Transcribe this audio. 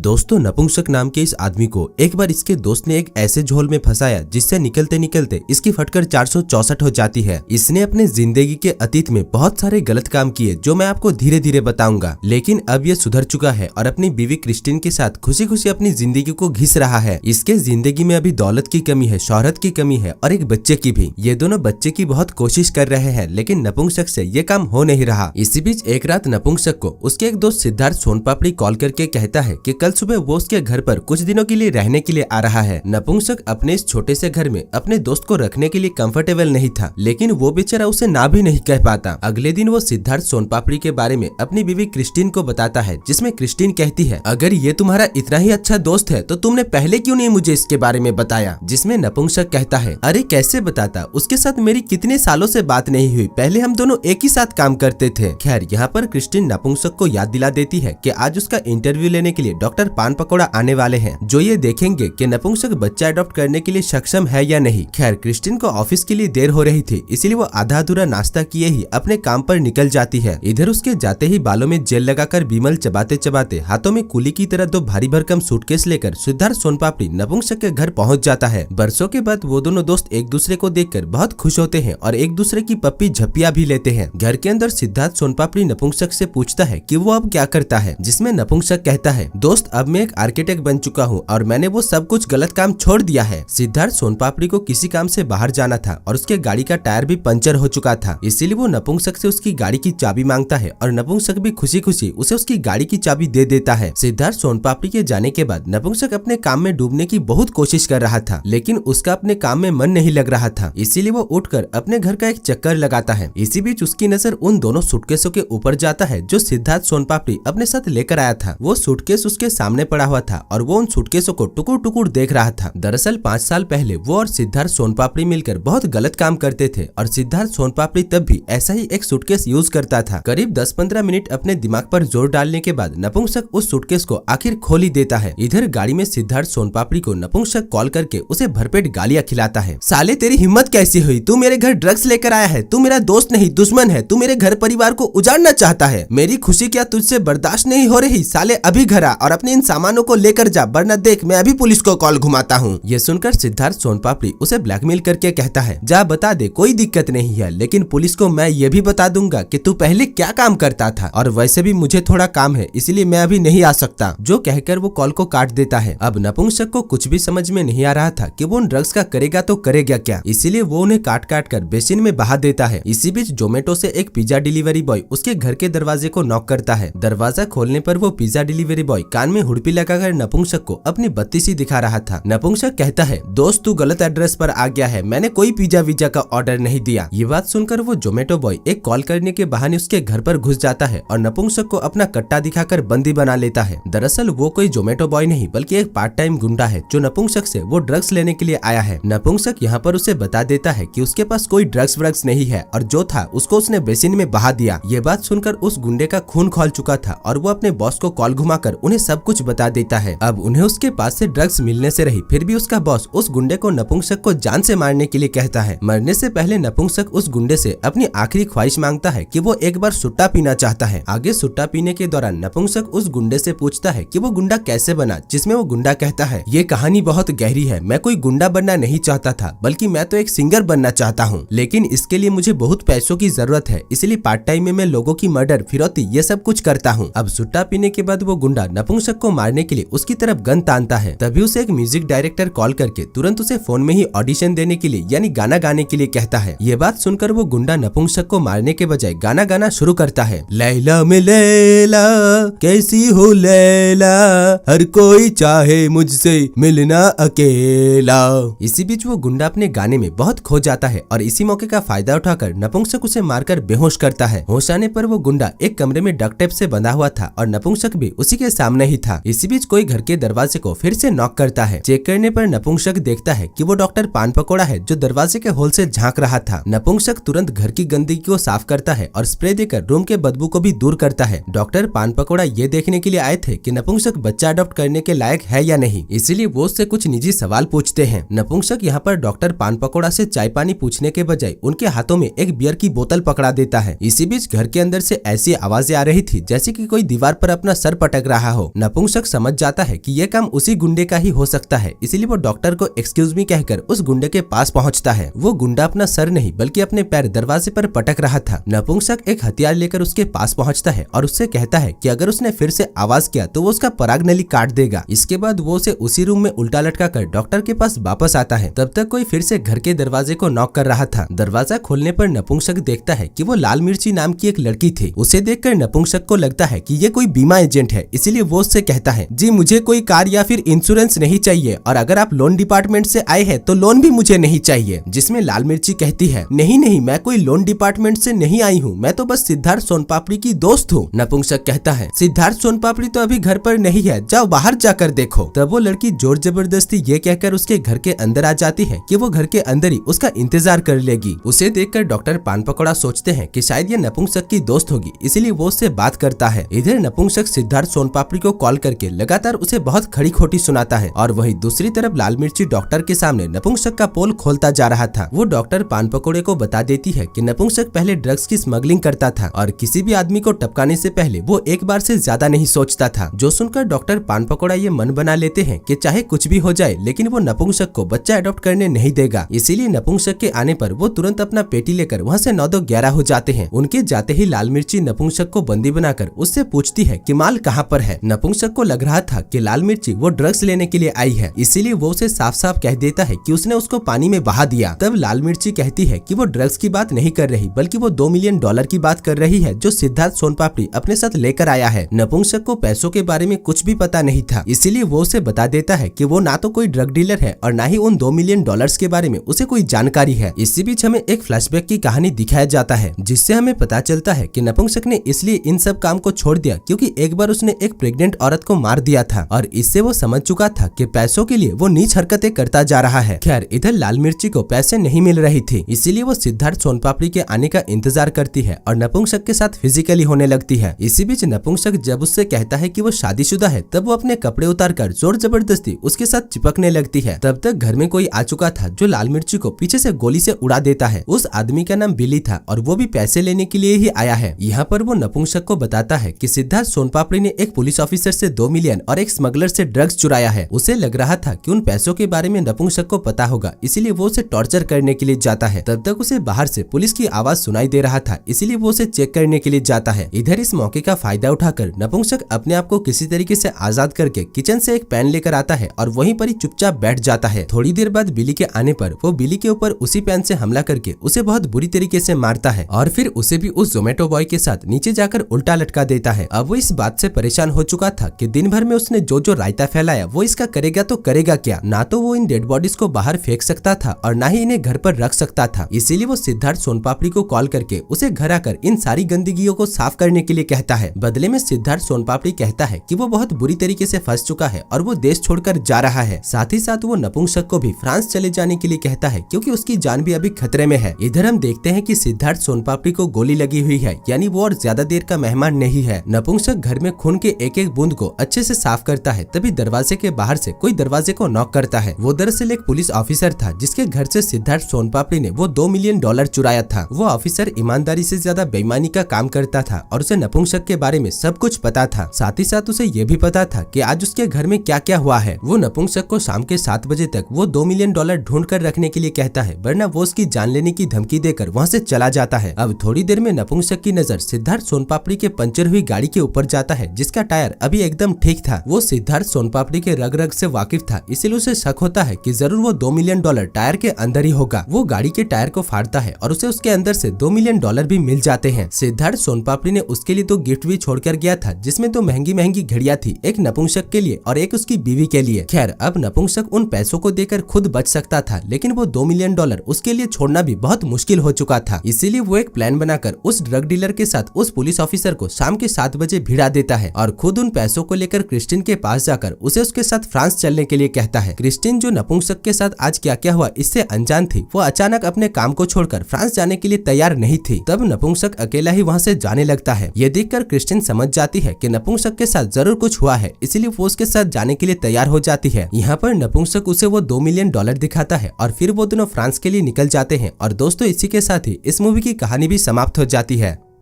दोस्तों, नपुंसक नाम के इस आदमी को एक बार इसके दोस्त ने एक ऐसे झोल में फंसाया जिससे निकलते निकलते इसकी फटकर 464 हो जाती है। इसने अपने जिंदगी के अतीत में बहुत सारे गलत काम किए जो मैं आपको धीरे धीरे बताऊंगा, लेकिन अब ये सुधर चुका है और अपनी बीवी क्रिस्टीन के साथ खुशी खुशी अपनी जिंदगी को घिस रहा है। इसके जिंदगी में अभी दौलत की कमी है, शोहरत की कमी है और एक बच्चे की भी। ये दोनों बच्चे की बहुत कोशिश कर रहे हैं, लेकिन नपुंसक से ये काम हो नहीं रहा। इसी बीच एक रात नपुंसक को उसके एक दोस्त सिद्धार्थ सोनपापड़ी कॉल करके कहता है कि कल सुबह वो उसके घर पर कुछ दिनों के लिए रहने के लिए आ रहा है। नपुंसक अपने इस छोटे से घर में अपने दोस्त को रखने के लिए कंफर्टेबल नहीं था, लेकिन वो बेचारा उसे ना भी नहीं कह पाता। अगले दिन वो सिद्धार्थ सोनपापड़ी के बारे में अपनी बीवी क्रिस्टीन को बताता है, जिसमें क्रिस्टीन कहती है, अगर ये तुम्हारा इतना ही अच्छा दोस्त है तो तुमने पहले क्यों नहीं मुझे इसके बारे में बताया। जिसमें नपुंसक कहता है, अरे कैसे बताता, उसके साथ मेरी कितने सालों से बात नहीं हुई, पहले हम दोनों एक ही साथ काम करते थे। खैर, यहाँ पर क्रिस्टीन नपुंसक को याद दिला देती है कि आज उसका इंटरव्यू लेने के लिए डॉक्टर पान पकौड़ा आने वाले हैं, जो ये देखेंगे कि नपुंसक बच्चा अडॉप्ट करने के लिए सक्षम है या नहीं। खैर, क्रिस्टीन को ऑफिस के लिए देर हो रही थी, इसीलिए वो आधा अधूरा नाश्ता किए ही अपने काम पर निकल जाती है। इधर उसके जाते ही बालों में जेल लगाकर बीमल चबाते चबाते हाथों में कुली की तरह दो भारी भरकम सूटकेस लेकर सिद्धार्थ सोनपापड़ी नपुंसक के घर पहुंच जाता है। बरसों के बाद वो दोनों दोस्त एक दूसरे को देखकर बहुत खुश होते हैं और एक दूसरे की पप्पी झप्पिया भी लेते हैं। घर के अंदर सिद्धार्थ सोनपापड़ी नपुंसक से पूछता है कि वो अब क्या करता है, जिसमें नपुंसक कहता है, दोस्त अब मैं एक आर्किटेक्ट बन चुका हूँ और मैंने वो सब कुछ गलत काम छोड़ दिया है। सिद्धार्थ सोनपापड़ी को किसी काम से बाहर जाना था और उसके गाड़ी का टायर भी पंचर हो चुका था, इसीलिए वो नपुंसक से उसकी गाड़ी की चाबी मांगता है और नपुंसक भी खुशी खुशी उसे उसकी गाड़ी की चाबी दे देता है। सिद्धार्थ सोनपापड़ी के जाने के बाद नपुंसक अपने काम में डूबने की बहुत कोशिश कर रहा था, लेकिन उसका अपने काम में मन नहीं लग रहा था, इसीलिए वो उठकर अपने घर का एक चक्कर लगाता है। इसी बीच उसकी नजर उन दोनों सूटकेसों के ऊपर जाता है जो सिद्धार्थ सोनपापड़ी अपने साथ लेकर आया था। वो सूटकेस उसके सामने पड़ा हुआ था और वो उन सूटकेसों को टुकुर टुकुर देख रहा था। दरअसल 5 साल पहले वो और सिद्धार्थ सोनपापड़ी मिलकर बहुत गलत काम करते थे और सिद्धार्थ सोनपापड़ी तब भी ऐसा ही एक सूटकेस यूज करता था। करीब 10-15 मिनट अपने दिमाग पर जोर डालने के बाद नपुंसक उस सूटकेस को आखिर खोल ही देता है। इधर गाड़ी में सिद्धार्थ सोनपापड़ी को नपुंसक कॉल करके उसे भरपेट गालियां खिलाता है। साले, तेरी हिम्मत कैसी हुई, तू मेरे घर ड्रग्स लेकर आया है, तू मेरा दोस्त नहीं दुश्मन है, तू मेरे घर परिवार को उजाड़ना चाहता है, मेरी खुशी क्या तुझसे बर्दाश्त नहीं हो रही, साले अभी घर आ और अपने इन सामानों को लेकर जा, वरना देख मैं अभी पुलिस को कॉल घुमाता हूँ। ये सुनकर सिद्धार्थ सोनपापड़ी उसे ब्लैकमेल करके कहता है, जा बता दे, कोई दिक्कत नहीं है, लेकिन पुलिस को मैं ये भी बता दूंगा कि तू पहले क्या काम करता था, और वैसे भी मुझे थोड़ा काम है इसलिए मैं अभी नहीं आ सकता। जो कहकर वो कॉल को काट देता है। अब नपुंसक को कुछ भी समझ में नहीं आ रहा था कि वो उन ड्रग्स का करेगा तो करेगा क्या, इसीलिए वो उन्हें काट काट कर बेसिन में बहा देता है। इसी बीच जोमेटो से एक पिज्जा डिलीवरी बॉय उसके घर के दरवाजे को नॉक करता है। दरवाजा खोलने पर वो पिज्जा डिलीवरी बॉय कान में हुड़पी लगाकर नपुंसक को अपनी बत्तीसी दिखा रहा था। नपुंसक कहता है, दोस्त तू गलत एड्रेस पर आ गया है, मैंने कोई पिज्जा विज्जा का ऑर्डर नहीं दिया। ये बात सुनकर वो जोमेटो बॉय एक कॉल करने के बहाने उसके घर पर घुस जाता है और नपुंसक को अपना कट्टा दिखाकर बंदी बना लेता है। दरअसल वो कोई जोमेटो बॉय नहीं बल्कि एक पार्ट टाइम गुंडा है जो नपुंसक से वो ड्रग्स लेने के लिए आया है। नपुंसक यहाँ पर उसे बता देता है कि उसके पास कोई ड्रग्स व्रग्स नहीं है और जो था उसको उसने बेसिन में बहा दिया। ये बात सुनकर उस गुंडे का खून खौल चुका था और वो अपने बॉस को कॉल घुमाकर उन्हें सब कुछ बता देता है। अब उन्हें उसके पास से ड्रग्स मिलने से रही, फिर भी उसका बॉस उस गुंडे को नपुंसक को जान से मारने के लिए कहता है। मरने से पहले नपुंसक उस गुंडे से अपनी आखिरी ख्वाहिश मांगता है कि वो एक बार सुट्टा पीना चाहता है। आगे सुट्टा पीने के दौरान नपुंसक उस गुंडे से पूछता है कि वो गुंडा कैसे बना, जिसमें वो गुंडा कहता है, ये कहानी बहुत गहरी है, मैं कोई गुंडा बनना नहीं चाहता था, बल्कि मैं तो एक सिंगर बनना चाहता हूँ, लेकिन इसके लिए मुझे बहुत पैसों की जरूरत है, इसलिए पार्ट टाइम में मैं लोगों की मर्डर, फिरौती ये सब कुछ करता हूँ। अब सुट्टा पीने के बाद वो गुंडा नपुंसक को मारने के लिए उसकी तरफ गन तानता है। तभी उसे एक म्यूजिक डायरेक्टर कॉल करके तुरंत उसे फोन में ही ऑडिशन देने के लिए यानी गाना गाने के लिए कहता है। ये बात सुनकर वो गुंडा नपुंसक को मारने के बजाय गाना गाना शुरू करता है। लैला में लैला कैसी हो लैला, हर कोई चाहे मुझसे मिलना अकेला। इसी बीच वो गुंडा अपने गाने में बहुत खो जाता है और इसी मौके का फायदा उठाकर नपुंसक उसे मारकर बेहोश करता है। होश आने पर वो गुंडा एक कमरे में डक्ट टेप से बंधा हुआ था और नपुंसक भी उसी के सामने ही था। इसी बीच कोई घर के दरवाजे को फिर से नॉक करता है। चेक करने पर नपुंसक देखता है कि वो डॉक्टर पान पकौड़ा है जो दरवाजे के होल से झांक रहा था। नपुंसक तुरंत घर की गंदगी को साफ करता है और स्प्रे देकर रूम के बदबू को भी दूर करता है। डॉक्टर पान पकौड़ा ये देखने के लिए आए थे कि नपुंसक बच्चा अडॉप्ट करने के लायक है या नहीं, इसीलिए वो उससे कुछ निजी सवाल पूछते हैं। नपुंसक यहाँ पर डॉक्टर पान पकौड़ा से चाय पानी पूछने के बजाय उनके हाथों में एक बियर की बोतल पकड़ा देता है। इसी बीच घर के अंदर से ऐसी आवाजें आ रही थी जैसे कि कोई दीवार पर अपना सर पटक रहा हो। नपुंसक समझ जाता है कि यह काम उसी गुंडे का ही हो सकता है, इसीलिए वो डॉक्टर को एक्सक्यूज मी कहकर उस गुंडे के पास पहुंचता है। वो गुंडा अपना सर नहीं बल्कि अपने पैर दरवाजे पर पटक रहा था। नपुंसक एक हथियार लेकर उसके पास पहुंचता है और उससे कहता है कि अगर उसने फिर से आवाज किया तो वो उसका पराग नली काट देगा। इसके बाद वो उसे उसी रूम में उल्टा लटका कर डॉक्टर के पास वापस आता है। तब तक कोई फिर से घर के दरवाजे को नॉक कर रहा था। दरवाजा खोलने पर नपुंसक देखता है कि वो लाल मिर्ची नाम की एक लड़की थी। उसे देखकर नपुंसक को लगता है कि ये कोई बीमा एजेंट है, इसीलिए वो उससे कहता है, जी मुझे कोई कार या फिर इंश्योरेंस नहीं चाहिए, और अगर आप लोन डिपार्टमेंट से आए हैं तो लोन भी मुझे नहीं चाहिए। जिसमें लाल मिर्ची कहती है, नहीं नहीं, मैं कोई लोन डिपार्टमेंट से नहीं आई हूँ, मैं तो बस सिद्धार्थ सोनपापड़ी की दोस्त हूँ। नपुंसक कहता है, सिद्धार्थ सोनपापड़ी तो अभी घर पर नहीं है, जाओ बाहर जाकर देखो। तब वो लड़की जोर जबरदस्ती ये कहकर उसके घर के अंदर आ जाती है कि वो घर के अंदर ही उसका इंतजार कर लेगी। उसे देखकर डॉक्टर पान पकौड़ा सोचते हैं कि शायद ये नपुंसक की दोस्त होगी, इसीलिए वो उससे बात करता है। इधर नपुंसक सिद्धार्थ सोनपापड़ी को कॉल करके लगातार उसे बहुत खड़ी खोटी सुनाता है, और वही दूसरी तरफ लाल मिर्ची डॉक्टर के सामने नपुंसक का पोल खोलता जा रहा था। वो डॉक्टर पान पकौड़े को बता देती है कि नपुंसक पहले ड्रग्स की स्मगलिंग करता था और किसी भी आदमी को टपकाने से पहले वो एक बार से ज्यादा नहीं सोचता था। जो सुनकर डॉक्टर पान पकौड़ा ये मन बना लेते हैं कि चाहे कुछ भी हो जाए लेकिन वो नपुंसक को बच्चा अडॉप्ट करने नहीं देगा। इसीलिए नपुंसक के आने पर वो तुरंत अपना पेटी लेकर वहाँ से 9-2-11 हो जाते हैं। उनके जाते ही लाल मिर्ची नपुंसक को बंदी बनाकर उससे पूछती है कि माल कहाँ पर है। नपुंसक को लग रहा था कि लाल मिर्ची वो ड्रग्स लेने के लिए आई है, इसीलिए वो उसे साफ साफ कह देता है कि उसने उसको पानी में बहा दिया। तब लाल मिर्ची कहती है कि वो ड्रग्स की बात नहीं कर रही बल्कि वो $2 मिलियन की बात कर रही है जो सिद्धार्थ सोनपापड़ी अपने साथ लेकर आया है। नपुंसक को पैसों के बारे में कुछ भी पता नहीं था, इसीलिए वो उसे बता देता है कि वो ना तो कोई ड्रग डीलर है और ना ही उन $2 मिलियन के बारे में उसे कोई जानकारी है। इसी बीच हमें एक फ्लैशबैक की कहानी दिखाया जाता है जिससे हमें पता चलता है कि नपुंसक ने इसलिए इन सब काम को छोड़ दिया क्योंकि एक बार उसने एक प्रेग्नेंट औरत को मार दिया था और इससे वो समझ चुका था कि पैसों के लिए वो नीच हरकतें करता जा रहा है। खैर इधर लाल मिर्ची को पैसे नहीं मिल रही थी, इसीलिए वो सिद्धार्थ सोनपापड़ी के आने का इंतजार करती है और नपुंसक के साथ फिजिकली होने लगती है। इसी बीच नपुंसक जब उससे कहता है कि वो शादीशुदा है तब वो अपने कपड़े उतारकर जोर जबरदस्ती उसके साथ चिपकने लगती है। तब तक घर में कोई आ चुका था जो लाल मिर्ची को पीछे से गोली से उड़ा देता है। उस आदमी का नाम बिली था और वो भी पैसे लेने के लिए ही आया है। यहाँ पर वो नपुंसक को बताता है कि सिद्धार्थ सोनपापड़ी ने एक पुलिस ऑफिसर से $2 मिलियन और एक स्मगलर से ड्रग्स चुराया है। उसे लग रहा था कि उन पैसों के बारे में नपुंसक को पता होगा, इसीलिए वो उसे टॉर्चर करने के लिए जाता है। तब तक उसे बाहर से पुलिस की आवाज सुनाई दे रहा था, इसीलिए वो उसे चेक करने के लिए जाता है। इधर इस मौके का फायदा उठाकर नपुंसक अपने आप को किसी तरीके से आजाद करके किचन से एक पेन लेकर आता है और वहीं पर ही चुपचाप बैठ जाता है। थोड़ी देर बाद बिली के आने पर वो बिली के ऊपर उसी पेन से हमला करके उसे बहुत बुरी तरीके से मारता है और फिर उसे भी उस जोमेटो बॉय के साथ नीचे जाकर उल्टा लटका देता है। अब वो इस बात से परेशान हो चुका था कि दिन भर में उसने जो रायता फैलाया वो इसका करेगा तो करेगा क्या। ना तो वो इन डेड बॉडीज को बाहर फेंक सकता था और ना ही इन्हें घर पर रख सकता था। इसीलिए वो सिद्धार्थ सोनपापड़ी को कॉल करके उसे घर आकर इन सारी गंदगियों को साफ करने के लिए कहता है। बदले में सिद्धार्थ सोनपापड़ी कहता है कि वो बहुत बुरी तरीके से फंस चुका है और वो देश छोड़कर जा रहा है। साथ ही साथ वो नपुंसक को भी फ्रांस चले जाने के लिए कहता है क्योंकि उसकी जान भी अभी खतरे में है। इधर हम देखते हैं कि सिद्धार्थ सोनपापड़ी को गोली लगी हुई है, यानी वो और ज्यादा देर का मेहमान नहीं है। नपुंसक घर में खून के एक एक बूंद को अच्छे से साफ करता है, तभी दरवाजे के बाहर से कोई दरवाजे को नॉक करता है। वो दरअसल एक पुलिस ऑफिसर था जिसके घर से सिद्धार्थ सोनपापड़ी ने वो $2 मिलियन चुराया था। वो ऑफिसर ईमानदारी से ज्यादा बेईमानी का काम करता था और उसे नपुंसक के बारे में सब कुछ पता था। साथ ही साथ उसे ये भी पता था कि आज उसके घर में क्या क्या हुआ है। वो नपुंसक को शाम के 7 बजे तक वो $2 मिलियन ढूंढ कर रखने के लिए कहता है, वरना वो उसकी जान लेने की धमकी देकर वहाँ से चला जाता है। अब थोड़ी देर में नपुंसक की नजर सिद्धार्थ सोनपापड़ी के पंचर हुई गाड़ी के ऊपर जाता है जिसका टायर अभी एकदम ठीक था। वो सिद्धार्थ सोनपापड़ी के रग रग से वाकिफ था, इसीलिए उसे शक होता है कि जरूर वो $2 मिलियन टायर के अंदर ही होगा। वो गाड़ी के टायर को फाड़ता है और उसे उसके अंदर से $2 मिलियन भी मिल जाते हैं। सिद्धार्थ सोनपापड़ी ने उसके लिए 2 गिफ्ट भी छोड़कर गया था जिसमें 2 महंगी महंगी घड़ियां थी, एक नपुंसक के लिए और एक उसकी बीवी के लिए। खैर अब नपुंसक उन पैसों को देकर खुद बच सकता था, लेकिन वो $2 मिलियन उसके लिए छोड़ना भी बहुत मुश्किल हो चुका था। इसीलिए वो एक प्लान बनाकर उस ड्रग डीलर के साथ उस पुलिस ऑफिसर को शाम के 7 बजे भिड़ा देता है और खुद उन पैसों को लेकर क्रिस्टिन के पास जाकर उसे उसके साथ फ्रांस चलने के लिए कहता है। क्रिस्टिन जो नपुंसक के साथ आज क्या क्या हुआ इससे अनजान थी, वो अचानक अपने काम को छोड़कर फ्रांस जाने के लिए तैयार नहीं थी। तब नपुंसक अकेला ही वहाँ से जाने लगता है। ये देखकर क्रिस्टिन समझ जाती है कि नपुंसक के साथ जरूर कुछ हुआ है, इसीलिए वो उसके साथ जाने के लिए तैयार हो जाती है। यहाँ पर नपुंसक उसे वो $2 मिलियन दिखाता है और फिर वो दोनों फ्रांस के लिए निकल जाते हैं। और दोस्तों इसी के साथ ही इस मूवी की कहानी भी समाप्त हो जाती है।